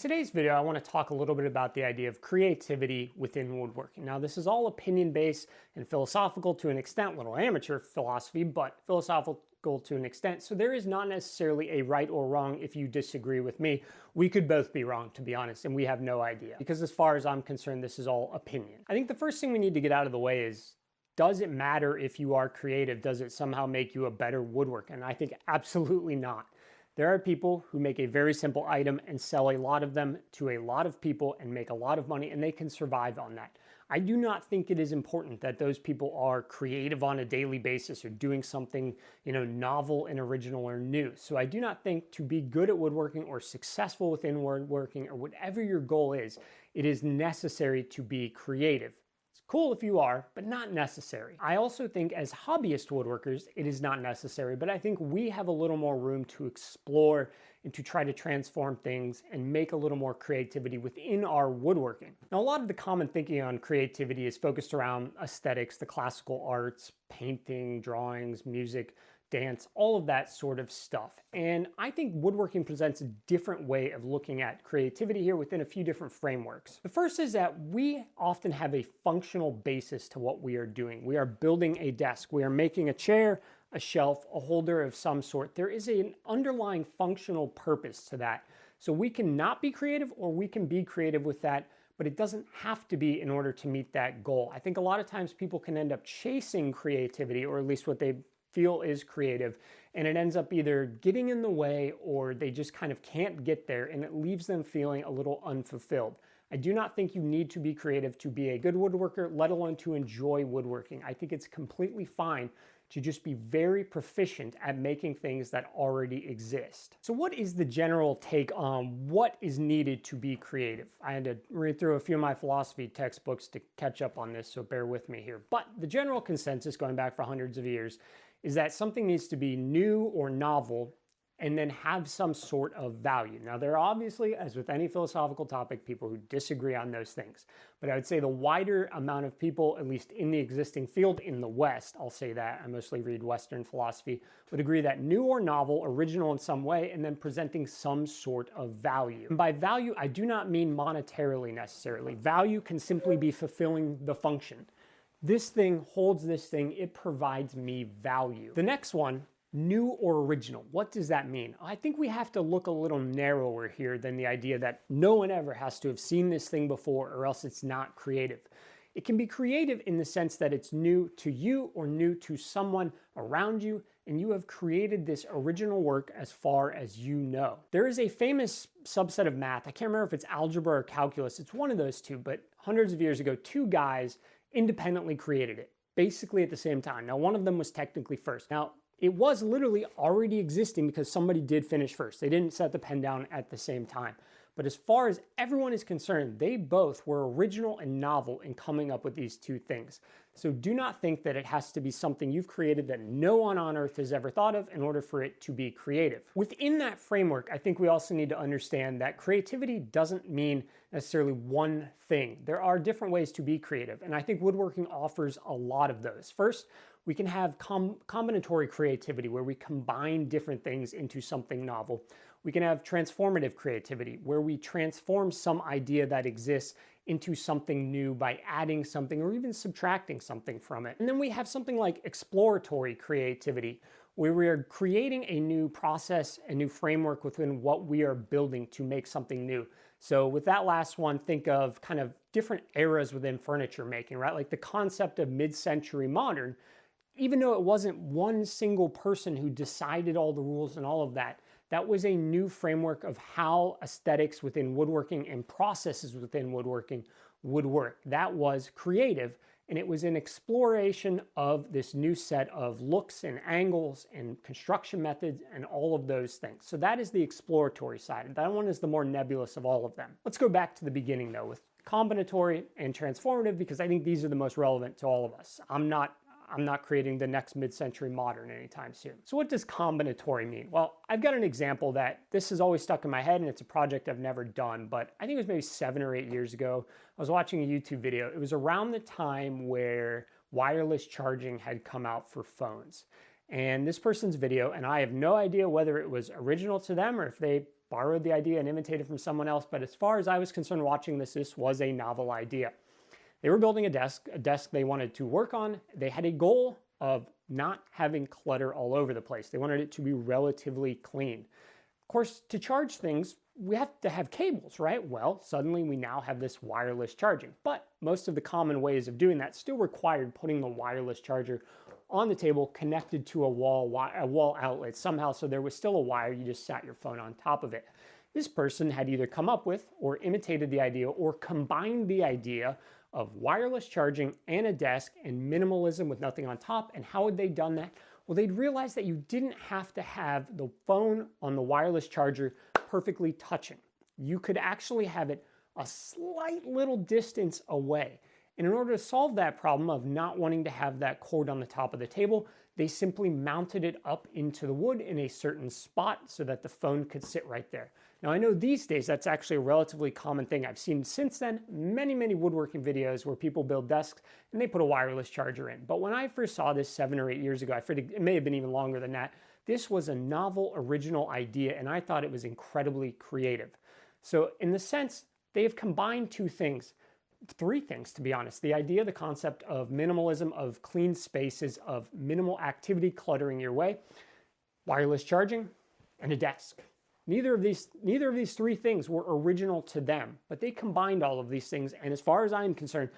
Today's video, I want to talk a little bit about the idea of creativity within woodworking. Now, this is all opinion-based and philosophical to an extent, little amateur philosophy, but philosophical to an extent. So there is not necessarily a right or wrong if you disagree with me. We could both be wrong, to be honest, and we have no idea. Because as far as I'm concerned, this is all opinion. I think the first thing we need to get out of the way is, does it matter if you are creative? Does it somehow make you a better woodworker? And I think absolutely not. There are people who make a very simple item and sell a lot of them to a lot of people and make a lot of money, and they can survive on that. I do not think it is important that those people are creative on a daily basis or doing something, novel and original or new. So I do not think to be good at woodworking or successful within woodworking or whatever your goal is, it is necessary to be creative. Cool if you are, but not necessary. I also think as hobbyist woodworkers, it is not necessary, but I think we have a little more room to explore and to try to transform things and make a little more creativity within our woodworking. Now, a lot of the common thinking on creativity is focused around aesthetics, the classical arts, painting, drawings, music, dance, all of that sort of stuff. And I think woodworking presents a different way of looking at creativity here within a few different frameworks. The first is that we often have a functional basis to what we are doing. We are building a desk. We are making a chair, a shelf, a holder of some sort. There is an underlying functional purpose to that. So we can not be creative or we can be creative with that, but it doesn't have to be in order to meet that goal. I think a lot of times people can end up chasing creativity, or at least what they feel is creative, and it ends up either getting in the way or they just kind of can't get there, and it leaves them feeling a little unfulfilled. I do not think you need to be creative to be a good woodworker, let alone to enjoy woodworking. I think it's completely fine to just be very proficient at making things that already exist. So what is the general take on what is needed to be creative? I had to read through a few of my philosophy textbooks to catch up on this, so bear with me here. But the general consensus, going back for hundreds of years, is that something needs to be new or novel and then have some sort of value. Now, there are obviously, as with any philosophical topic, people who disagree on those things. But I would say the wider amount of people, at least in the existing field in the West, I'll say that, I mostly read Western philosophy, would agree that new or novel, original in some way, and then presenting some sort of value. And by value, I do not mean monetarily necessarily. Value can simply be fulfilling the function. This thing holds this thing, it provides me value. The next one, new or original. What does that mean? I think we have to look a little narrower here than the idea that no one ever has to have seen this thing before or else it's not creative. It can be creative in the sense that it's new to you or new to someone around you, and you have created this original work as far as you know. There is a famous subset of math, I can't remember if it's algebra or calculus, it's one of those two, but hundreds of years ago, two guys independently created it, basically at the same time. Now, one of them was technically first. Now, it was literally already existing because somebody did finish first. They didn't set the pen down at the same time. But as far as everyone is concerned, they both were original and novel in coming up with these two things. So do not think that it has to be something you've created that no one on earth has ever thought of in order for it to be creative. Within that framework, I think we also need to understand that creativity doesn't mean necessarily one thing. There are different ways to be creative, and I think woodworking offers a lot of those. First, we can have combinatory creativity where we combine different things into something novel. We can have transformative creativity where we transform some idea that exists into something new by adding something or even subtracting something from it. And then we have something like exploratory creativity where we are creating a new process, a new framework within what we are building to make something new. So with that last one, think of kind of different eras within furniture making, right? Like the concept of mid-century modern, even though it wasn't one single person who decided all the rules and all of that, that was a new framework of how aesthetics within woodworking and processes within woodworking would work. That was creative, and it was an exploration of this new set of looks and angles and construction methods and all of those things. So that is the exploratory side. That one is the more nebulous of all of them. Let's go back to the beginning though with combinatory and transformative, because I think these are the most relevant to all of us. I'm not creating the next mid-century modern anytime soon. So what does combinatory mean? Well, I've got an example that this has always stuck in my head, and it's a project I've never done, but I think it was maybe 7 or 8 years ago. I was watching a YouTube video. It was around the time where wireless charging had come out for phones. And this person's video, and I have no idea whether it was original to them or if they borrowed the idea and imitated from someone else, but as far as I was concerned watching this, this was a novel idea. They were building a desk they wanted to work on. They had a goal of not having clutter all over the place. They wanted it to be relatively clean. Of course, to charge things, we have to have cables, right? Well, suddenly we now have this wireless charging, but most of the common ways of doing that still required putting the wireless charger on the table connected to a wall outlet somehow, so there was still a wire, you just sat your phone on top of it. This person had either come up with or imitated the idea or combined the idea of wireless charging and a desk and minimalism with nothing on top. And how had they done that? Well, they'd realized that you didn't have to have the phone on the wireless charger perfectly touching. You could actually have it a slight little distance away. And in order to solve that problem of not wanting to have that cord on the top of the table, they simply mounted it up into the wood in a certain spot so that the phone could sit right there. Now I know these days that's actually a relatively common thing. I've seen since then many woodworking videos where people build desks and they put a wireless charger in. But when I first saw this 7 or 8 years ago, I forget, it may have been even longer than that, this was a novel, original idea, and I thought it was incredibly creative. So in the sense, they have combined two things. 3 things, to be honest. The idea, the concept of minimalism, of clean spaces, of minimal activity cluttering your way, wireless charging, and a desk. Neither of these 3 things were original to them, but they combined all of these things, and as far as I'm concerned,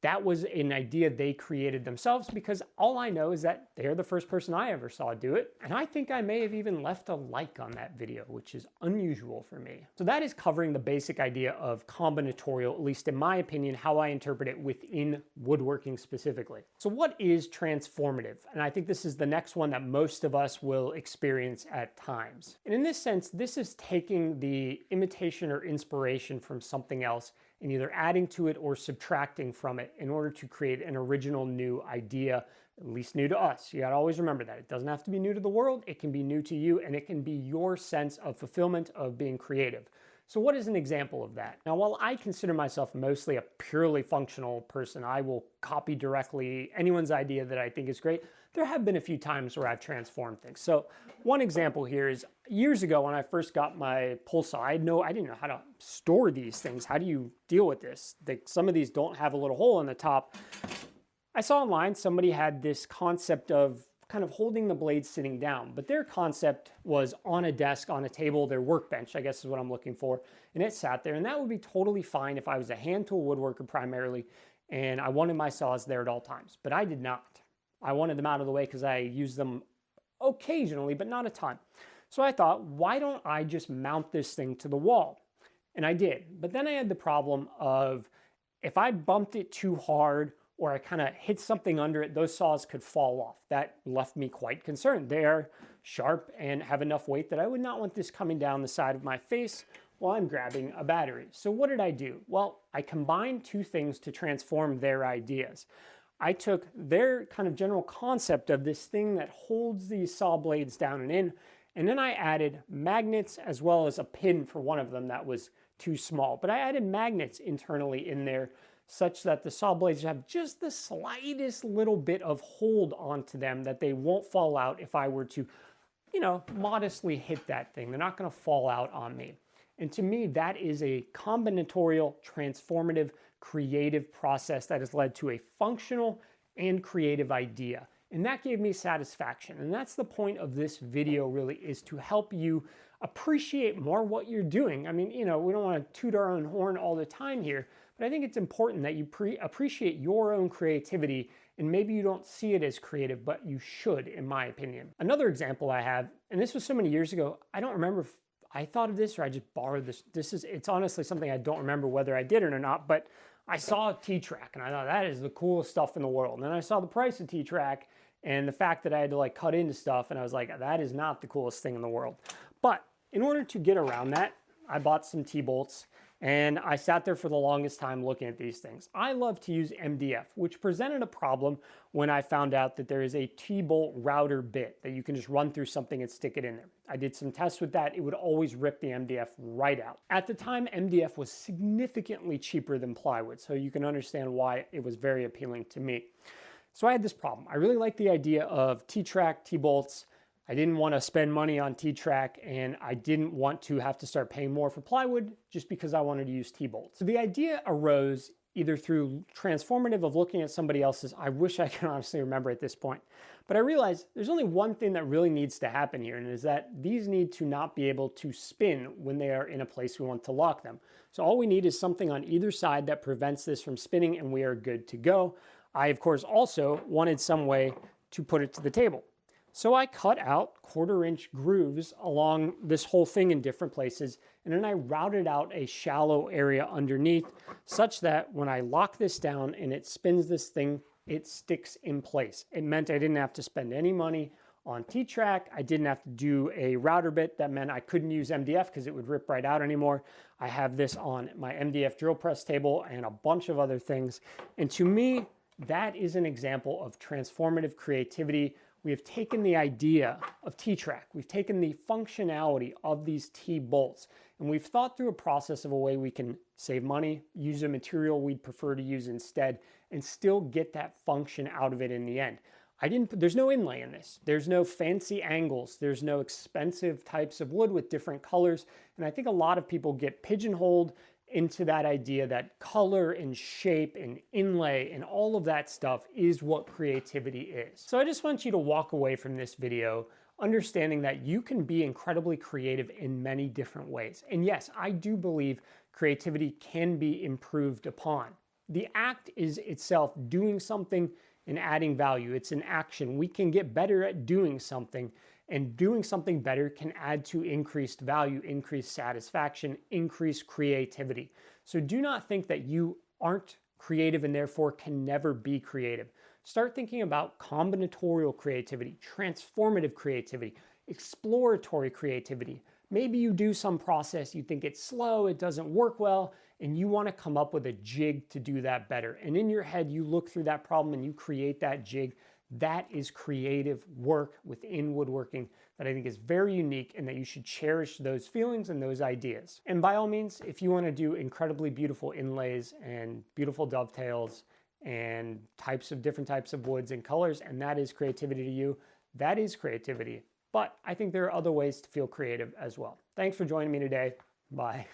that was an idea they created themselves, because all I know is that they're the first person I ever saw do it, and I think I may have even left a like on that video, which is unusual for me. So that is covering the basic idea of combinatorial, at least in my opinion, how I interpret it within woodworking specifically. So what is transformative? And I think this is the next one that most of us will experience at times. And in this sense, this is taking the imitation or inspiration from something else and either adding to it or subtracting from it in order to create an original new idea, at least new to us. You gotta always remember that. It doesn't have to be new to the world, it can be new to you, and it can be your sense of fulfillment of being creative. So what is an example of that? Now, while I consider myself mostly a purely functional person, I will copy directly anyone's idea that I think is great. There have been a few times where I've transformed things. So one example here is years ago when I first got my pull saw, I didn't know how to store these things. How do you deal with this? Some of these don't have a little hole in the top. I saw online somebody had this concept of kind of holding the blade sitting down, but their concept was on a desk, on a table, their workbench, I guess is what I'm looking for, and it sat there, and that would be totally fine if I was a hand tool woodworker primarily, and I wanted my saws there at all times, but I did not. I wanted them out of the way because I use them occasionally, but not a ton. So I thought, why don't I just mount this thing to the wall? And I did, but then I had the problem of if I bumped it too hard or I kind of hit something under it, those saws could fall off. That left me quite concerned. They are sharp and have enough weight that I would not want this coming down the side of my face while I'm grabbing a battery. So what did I do? Well, I combined 2 things to transform their ideas. I took their kind of general concept of this thing that holds these saw blades down and in, and then I added magnets as well as a pin for one of them that was too small. But I added magnets internally in there such that the saw blades have just the slightest little bit of hold onto them that they won't fall out if I were to, modestly hit that thing. They're not going to fall out on me. And to me, that is a combinatorial, transformative, creative process that has led to a functional and creative idea. And that gave me satisfaction. And that's the point of this video really, is to help you appreciate more what you're doing. I mean, we don't want to toot our own horn all the time here, but I think it's important that you appreciate your own creativity, and maybe you don't see it as creative, but you should, in my opinion. Another example I have, and this was so many years ago, I don't remember if I thought of this or I just borrowed this. It's honestly something I don't remember whether I did it or not, but I saw a T-Track and I thought that is the coolest stuff in the world. And then I saw the price of T-Track and the fact that I had to cut into stuff, and I was like, that is not the coolest thing in the world. But in order to get around that, I bought some T-bolts, and I sat there for the longest time looking at these things. I love to use MDF, which presented a problem when I found out that there is a T-bolt router bit that you can just run through something and stick it in there. I did some tests with that. It would always rip the MDF right out. At the time, MDF was significantly cheaper than plywood, so you can understand why it was very appealing to me. So I had this problem. I really liked the idea of T-Track, T-bolts. I didn't want to spend money on T-track, and I didn't want to have to start paying more for plywood just because I wanted to use T-bolts. So the idea arose either through transformative of looking at somebody else's, I wish I could honestly remember at this point, but I realized there's only one thing that really needs to happen here, and it is that these need to not be able to spin when they are in a place we want to lock them. So all we need is something on either side that prevents this from spinning, and we are good to go. I, of course, also wanted some way to put it to the table. So I cut out 1/4-inch grooves along this whole thing in different places, and then I routed out a shallow area underneath such that when I lock this down and it spins this thing, it sticks in place. It meant I didn't have to spend any money on T-track. I didn't have to do a router bit. That meant I couldn't use MDF because it would rip right out anymore. I have this on my MDF drill press table and a bunch of other things. And to me, that is an example of transformative creativity. We have taken the idea of T-track, we've taken the functionality of these T-bolts, and we've thought through a process of a way we can save money, use a material we'd prefer to use instead, and still get that function out of it in the end. There's no inlay in this. There's no fancy angles. There's no expensive types of wood with different colors. And I think a lot of people get pigeonholed into that idea that color and shape and inlay and all of that stuff is what creativity is. So I just want you to walk away from this video understanding that you can be incredibly creative in many different ways. And yes, I do believe creativity can be improved upon. The act is itself doing something and adding value. It's an action. We can get better at doing something, and doing something better can add to increased value, increased satisfaction, increased creativity. So do not think that you aren't creative and therefore can never be creative. Start thinking about combinatorial creativity, transformative creativity, exploratory creativity. Maybe you do some process, you think it's slow, it doesn't work well, and you want to come up with a jig to do that better. And in your head, you look through that problem and you create that jig. That is creative work within woodworking that I think is very unique, and that you should cherish those feelings and those ideas. And by all means, if you want to do incredibly beautiful inlays and beautiful dovetails and different types of woods and colors, and that is creativity to you, that is creativity. But I think there are other ways to feel creative as well. Thanks for joining me today. Bye.